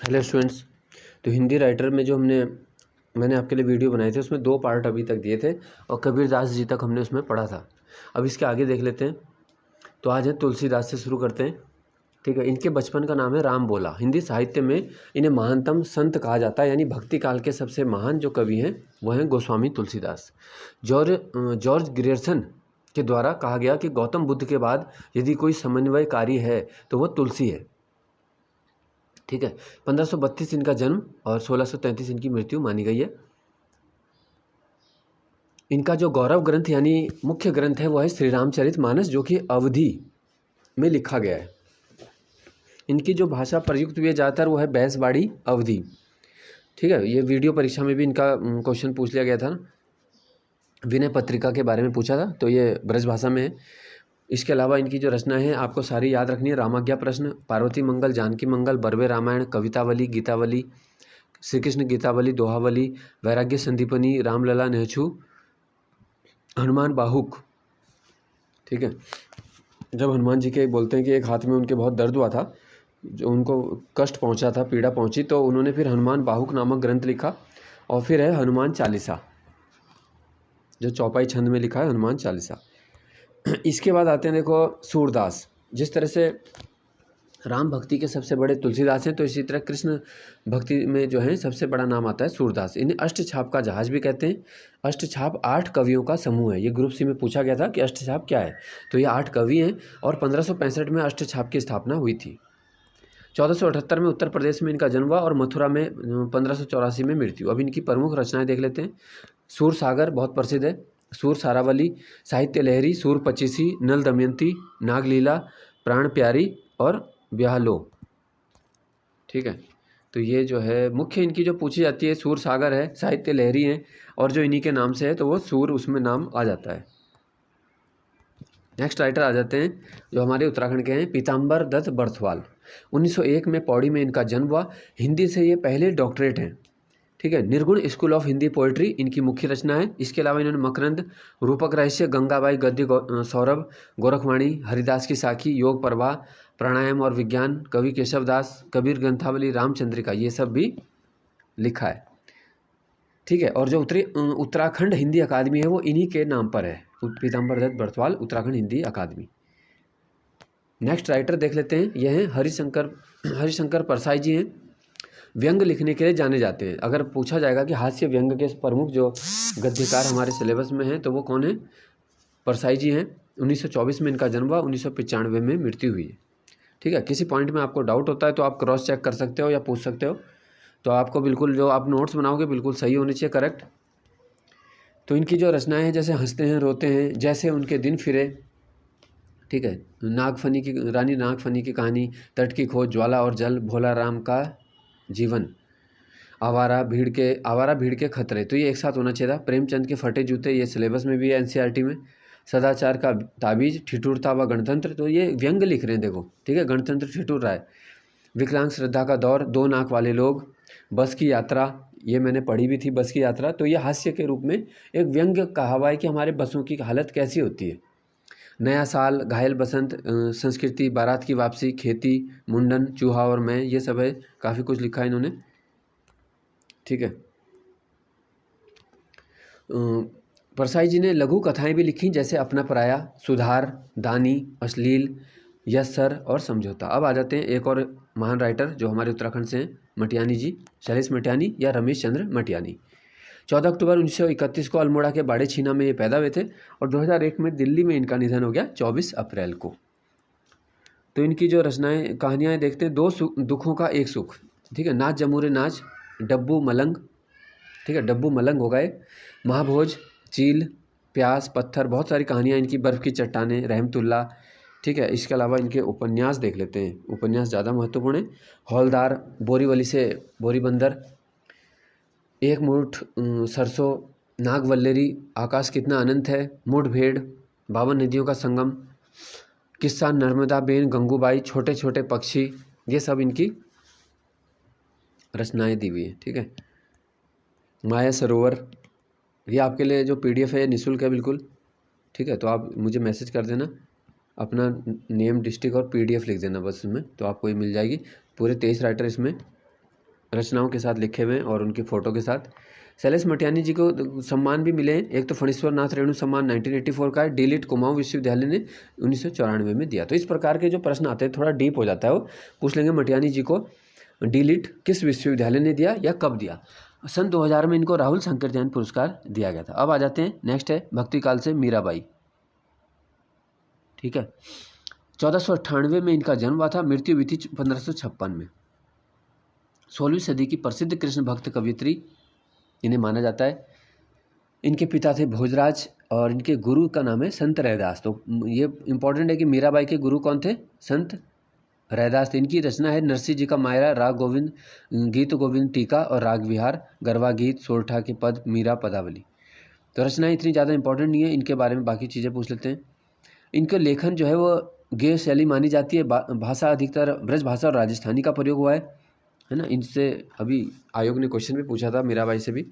Hello students. तो Hindi writer में जो मैंने आपके लिए वीडियो बनाए थे उसमें 2 पार्ट अभी तक दिए थे और कबीरदास जी तक हमने उसमें पढ़ा था। अब इसके आगे देख लेते हैं। तो आज है तुलसीदास से शुरू करते हैं। ठीक है, इनके बचपन का नाम है राम बोला। हिंदी साहित्य में इन्हें महानतम संत कहा जाता है, यानी भक्ति काल के सबसे महान जो कवि हैं वह हैं गोस्वामी तुलसीदास। जॉर्ज ग्रियर्सन के द्वारा कहा गया कि गौतम बुद्ध के बाद यदि कोई समन्वयकारी है तो वह तुलसी है। ठीक है, 1532 इनका जन्म और 1633 इनकी मृत्यु मानी गई है। इनका जो गौरव ग्रंथ यानी मुख्य ग्रंथ है वह है श्री रामचरितमानस, जो कि अवधी में लिखा गया है। इनकी जो भाषा प्रयुक्त हुई है ज़्यादातर वो है बैसवाड़ी अवधी। ठीक है, ये वीडियो परीक्षा में भी इनका क्वेश्चन पूछ लिया गया था, विनय पत्रिका के बारे में पूछा था, तो ये ब्रज भाषा में है। इसके अलावा इनकी जो रचना है आपको सारी याद रखनी है। रामाज्ञा प्रश्न, पार्वती मंगल, जानकी मंगल, बर्वे रामायण, कवितावली, गीतावली, श्री कृष्ण गीतावली, दोहावली, वैराग्य संदीपनी, रामलला नेहछू, हनुमान बाहुक। ठीक है, जब हनुमान जी के बोलते हैं कि एक हाथ में उनके बहुत दर्द हुआ था, जो उनको कष्ट पहुंचा था, पीड़ा पहुंची, तो उन्होंने फिर हनुमान बाहुक नामक ग्रंथ लिखा। और फिर है हनुमान चालीसा, जो चौपाई छंद में लिखा है हनुमान चालीसा। इसके बाद आते हैं देखो सूरदास। जिस तरह से राम भक्ति के सबसे बड़े तुलसीदास हैं, तो इसी तरह कृष्ण भक्ति में जो है सबसे बड़ा नाम आता है सूरदास। इन्हें अष्टछाप का जहाज भी कहते हैं। अष्टछाप 8 कवियों का समूह है। ये ग्रुप सी में पूछा गया था कि अष्टछाप क्या है, तो ये 8 कवि हैं और 1565 में अष्टछाप की स्थापना हुई थी। 1478 में उत्तर प्रदेश में इनका जन्म हुआ और मथुरा में 1584 में मृत्यु। अब इनकी प्रमुख रचनाएं देख लेते हैं। सूर सागर बहुत प्रसिद्ध है, सूर सारावली, साहित्य लहरी, सूर पचीसी, नल दमयंती, नागलीला, प्राण प्यारी और ब्याहलो। ठीक है, तो ये जो है मुख्य इनकी जो पूछी जाती है सूर सागर है, साहित्य लहरी है, और जो इन्हीं के नाम से है तो वो सूर उसमें नाम आ जाता है। नेक्स्ट राइटर आ जाते हैं जो हमारे उत्तराखंड के हैं, पीताम्बर दत्त बर्थवाल। 1901 में पौड़ी में इनका जन्म हुआ। हिंदी से ये पहले डॉक्टरेट हैं। ठीक है, निर्गुण स्कूल ऑफ हिंदी पोएट्री इनकी मुख्य रचना है। इसके अलावा इन्होंने मकरंद, रूपक रहस्य, गंगाबाई, गद्य सौरभ, गोरखवाणी, हरिदास की साखी, योग प्रवाह, प्राणायाम और विज्ञान, कवि केशवदास, कबीर ग्रंथावली, रामचंद्रिका, ये सब भी लिखा है। ठीक है, और जो उत्तराखंड हिंदी अकादमी है वो इन्हीं के नाम पर है, पीताम्बर दत्त बर्थवाल उत्तराखंड हिंदी अकादमी। नेक्स्ट राइटर देख लेते हैं, यह हैं हरिशंकर परसाई जी हैं। व्यंग लिखने के लिए जाने जाते हैं। अगर पूछा जाएगा कि हास्य व्यंग के प्रमुख जो गद्यकार हमारे सिलेबस में हैं तो वो कौन है, परसाई जी हैं। 1924 में इनका जन्म हुआ, 1995 में मृत्यु हुई है। ठीक है, किसी पॉइंट में आपको डाउट होता है तो आप क्रॉस चेक कर सकते हो या पूछ सकते हो, तो आपको बिल्कुल जो आप नोट्स बनाओगे बिल्कुल सही होनी चाहिए, करेक्ट। तो इनकी जो रचनाएं हैं जैसे हंसते हैं रोते हैं, जैसे उनके दिन फिरे, ठीक है, रानी नागफनी की कहानी, तट की खोज, ज्वाला और जल, भोला राम का जीवन, आवारा भीड़ के खतरे, तो ये एक साथ होना चाहिए था। प्रेमचंद के फटे जूते, ये सिलेबस में भी है एनसीईआरटी में। सदाचार का ताबीज, ठिठुरता व गणतंत्र, तो ये व्यंग लिख रहे हैं देखो। ठीक है, गणतंत्र ठिठुर रहा है। विकलांग श्रद्धा का दौर, दो नाक वाले लोग, बस की यात्रा, ये मैंने पढ़ी भी थी बस की यात्रा, तो ये हास्य के रूप में एक व्यंग कहा हुआ है कि हमारे बसों की हालत कैसी होती है। नया साल, घायल बसंत, संस्कृति, बारात की वापसी, खेती, मुंडन, चूहा और मैं, ये सब है, काफ़ी कुछ लिखा है इन्होंने। ठीक है, परसाई जी ने लघु कथाएं भी लिखी जैसे अपना पराया, सुधार, दानी, अश्लील, यस सर और समझौता। अब आ जाते हैं एक और महान राइटर जो हमारे उत्तराखंड से हैं, मटियानी जी, शैलेश मटियानी या रमेश चंद्र मटियानी। 14 अक्टूबर 1931 को अल्मोड़ा के बाड़े छीना में ये पैदा हुए थे और 2001 में दिल्ली में इनका निधन हो गया 24 अप्रैल को। तो इनकी जो रचनाएं कहानियाँ देखते हैं, दो दुखों का एक सुख। ठीक है, नाच जमूरे नाच, डब्बू मलंग, ठीक है, डब्बू मलंग हो गए, महाभोज, चील, प्यास, पत्थर, बहुत सारी कहानियाँ इनकी, बर्फ़ की चट्टानें, रहमतुल्ला। ठीक है, इसके अलावा इनके उपन्यास देख लेते हैं, उपन्यास ज़्यादा महत्वपूर्ण है। हौलदार, बोरीवली से बोरीबंदर, एक मुठ सरसों, नागवल्लेरी, आकाश कितना अनंत है, मुठभेड़, 52 नदियों का संगम, किस्सा नर्मदा बेन गंगूबाई, छोटे छोटे पक्षी, ये सब इनकी रचनाएं दी हुई है। ठीक है, माया सरोवर, ये आपके लिए जो पीडीएफ है निःशुल्क है बिल्कुल। ठीक है, तो आप मुझे मैसेज कर देना, अपना नेम, डिस्ट्रिक्ट और पीडीएफ लिख देना बस इसमें, तो आपको ये मिल जाएगी। पूरे 23 राइटर इसमें रचनाओं के साथ लिखे हुए हैं और उनकी फ़ोटो के साथ। शैलेश मटियानी जी को सम्मान भी मिले हैं। एक तो फणीश्वर नाथ रेणु सम्मान 1984 का है, डीलिट कुमाऊं विश्वविद्यालय ने 1994 में दिया। तो इस प्रकार के जो प्रश्न आते हैं थोड़ा डीप हो जाता है, वो पूछ लेंगे मटियानी जी को डीलिट किस विश्वविद्यालय ने दिया या कब दिया। सन 2000 में इनको राहुल शंकर पुरस्कार दिया गया था। अब आ जाते हैं, नेक्स्ट है भक्ति काल से मीराबाई। ठीक है, 1498 में इनका जन्म हुआ था, मृत्यु हुई थी 1556 में। 16वीं सदी की प्रसिद्ध कृष्ण भक्त कवियत्री इन्हें माना जाता है। इनके पिता थे भोजराज और इनके गुरु का नाम है संत रैदास। तो ये इंपॉर्टेंट है कि मीराबाई के गुरु कौन थे? संत रैदास। इनकी रचना है नरसिंह जी का मायरा, राग गोविंद, गीत गोविंद टीका और राग विहार, गरबा गीत, सोरठा के पद, मीरा पदावली। तो रचनाएं इतनी ज़्यादा इंपॉर्टेंट नहीं है, इनके बारे में बाकी चीज़ें पूछ लेते हैं। इनका लेखन जो है वो गेय शैली मानी जाती है। भाषा अधिकतर ब्रज भाषा और राजस्थानी का प्रयोग हुआ है ना। इनसे अभी आयोग ने क्वेश्चन भी पूछा था मीराबाई से भी।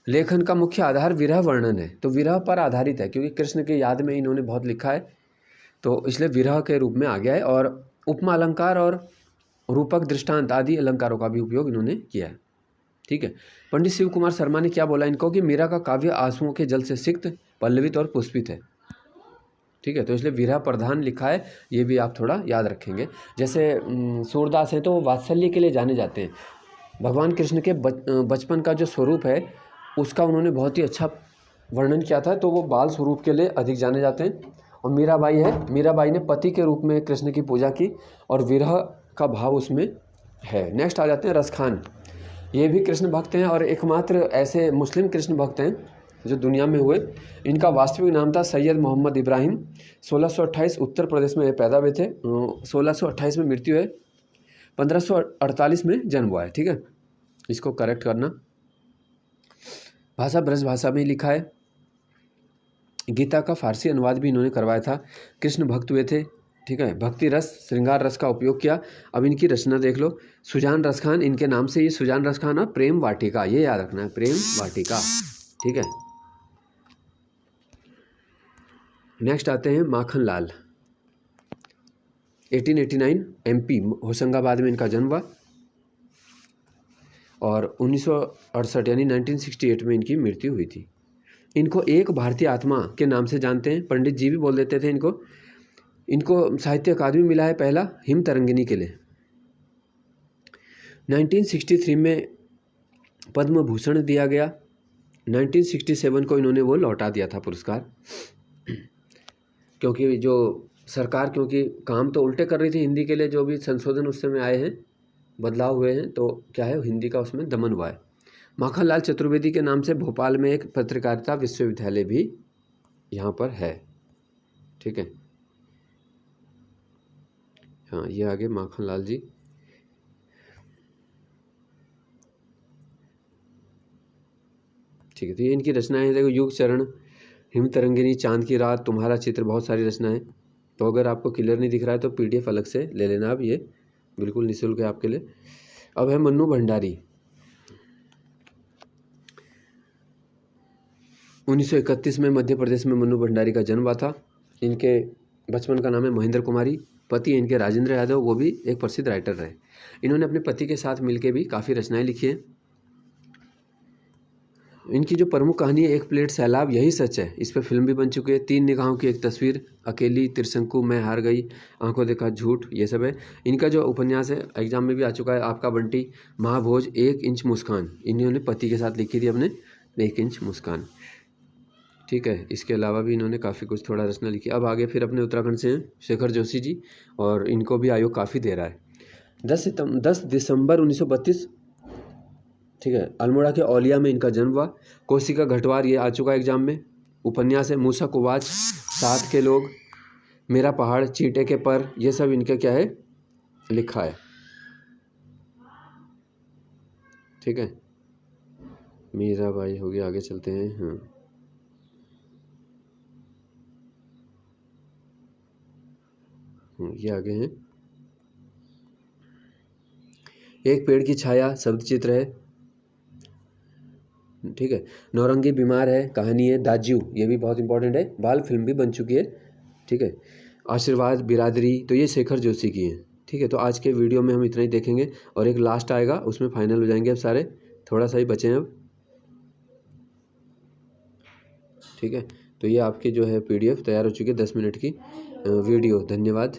लेखन का मुख्य आधार विरह वर्णन है, तो विरह पर आधारित है क्योंकि कृष्ण के याद में इन्होंने बहुत लिखा है, तो इसलिए विरह के रूप में आ गया है। और उपमा अलंकार और रूपक दृष्टांत आदि अलंकारों का भी उपयोग इन्होंने किया है। ठीक है, पंडित शिव कुमार शर्मा ने क्या बोला इनको कि मीरा का काव्य आंसुओं के जल से सिक्त, पल्लवित और पुष्पित है। ठीक है, तो इसलिए विरह प्रधान लिखा है, ये भी आप थोड़ा याद रखेंगे। जैसे सूरदास हैं तो वो वात्सल्य के लिए जाने जाते हैं। भगवान कृष्ण के बचपन का जो स्वरूप है उसका उन्होंने बहुत ही अच्छा वर्णन किया था, तो वो बाल स्वरूप के लिए अधिक जाने जाते हैं। और मीराबाई है, मीराबाई ने पति के रूप में कृष्ण की पूजा की और विरह का भाव उसमें है। नेक्स्ट आ जाते हैं रसखान। ये भी कृष्ण भक्त हैं और एकमात्र ऐसे मुस्लिम कृष्ण भक्त हैं जो दुनिया में हुए। इनका वास्तविक नाम था सैयद मोहम्मद इब्राहिम। 1628 उत्तर प्रदेश में पैदा हुए थे, 1628 में मृत्यु है, 1548 में जन्म हुआ है। ठीक है, इसको करेक्ट करना। भाषा ब्रज भाषा में लिखा है। गीता का फारसी अनुवाद भी इन्होंने करवाया था। कृष्ण भक्त हुए थे। ठीक है, भक्ति रस, श्रृंगार रस का उपयोग किया। अब इनकी रचना देख लो। सुजान रस खान, इनके नाम से ये सुजान रस खान और प्रेम वाटिका, ये याद रखना है, प्रेम वाटिका। ठीक है, नेक्स्ट आते हैं माखन लाल। 1889 एमपी होशंगाबाद में इनका जन्म हुआ और 1968 यानी 1968 में इनकी मृत्यु हुई थी। इनको एक भारतीय आत्मा के नाम से जानते हैं, पंडित जी भी बोल देते थे इनको। इनको साहित्य अकादमी मिला है पहला हिम तरंगिनी के लिए। 1963 में पद्म भूषण दिया गया। 1967 को इन्होंने वो लौटा दिया था पुरस्कार, क्योंकि जो सरकार क्योंकि काम तो उल्टे कर रही थी हिंदी के लिए, जो भी संशोधन उस समय आए हैं, बदलाव हुए हैं, तो क्या है हिंदी का उसमें दमन हुआ है। माखनलाल चतुर्वेदी के नाम से भोपाल में एक पत्रकारिता विश्वविद्यालय भी यहाँ पर है। ठीक है, हाँ ये आगे माखनलाल जी। ठीक है, तो ये इनकी रचनाएं हैं। देखो, युग चरण, हिम तरंगिनी, चांद की रात, तुम्हारा चित्र, बहुत सारी रचनाएं। तो अगर आपको क्लियर नहीं दिख रहा है तो पीडीएफ अलग से ले लेना, आप ये बिल्कुल निःशुल्क है आपके लिए। अब है मन्नू भंडारी। 1931 में मध्य प्रदेश में मन्नू भंडारी का जन्म हुआ था। इनके बचपन का नाम है महेंद्र कुमारी। पति इनके राजेंद्र यादव, वो भी एक प्रसिद्ध राइटर रहे। इन्होंने अपने पति के साथ मिलकर भी काफ़ी रचनाएं लिखी हैं। इनकी जो प्रमुख कहानी है, एक प्लेट सैलाब, यही सच है, इस पर फिल्म भी बन चुकी है। तीन निगाहों की एक तस्वीर, अकेली, त्रिशंकु, मैं हार गई, आंखों देखा झूठ, ये सब है। इनका जो उपन्यास है एग्जाम में भी आ चुका है, आपका बंटी, महाभोज, एक इंच मुस्कान, इन्होंने पति के साथ लिखी थी अपने, एक इंच मुस्कान। ठीक है, इसके अलावा भी इन्होंने काफ़ी कुछ थोड़ा रचना लिखी। अब आगे फिर अपने उत्तराखंड से हैं शेखर जोशी जी, और इनको भी आयोग काफ़ी दे रहा है। 10 दिसंबर 1932, ठीक है, अल्मोड़ा के औलिया में इनका जन्म हुआ। कोसी का घटवार, ये आ चुका है एग्जाम में। उपन्यास है मूसा कुवाच, साथ के लोग, मेरा पहाड़, चींटे के पर, ये सब इनके क्या है लिखा है। ठीक है, मीराबाई हो गया, आगे चलते हैं। हाँ, ये आगे हैं। एक पेड़ की छाया शब्द चित्र है। ठीक है, नौरंगी बीमार है, कहानी है। दाज्यू, ये भी बहुत इंपॉर्टेंट है, बाल फिल्म भी बन चुकी है। ठीक है, आशीर्वाद, बिरादरी, तो ये शेखर जोशी की है। ठीक है, तो आज के वीडियो में हम इतना ही देखेंगे और एक लास्ट आएगा, उसमें फाइनल हो जाएंगे अब सारे, थोड़ा सा ही बचे हैं अब। ठीक है, तो ये आपकी जो है PDF तैयार हो चुकी है 10 मिनट की वीडियो। धन्यवाद।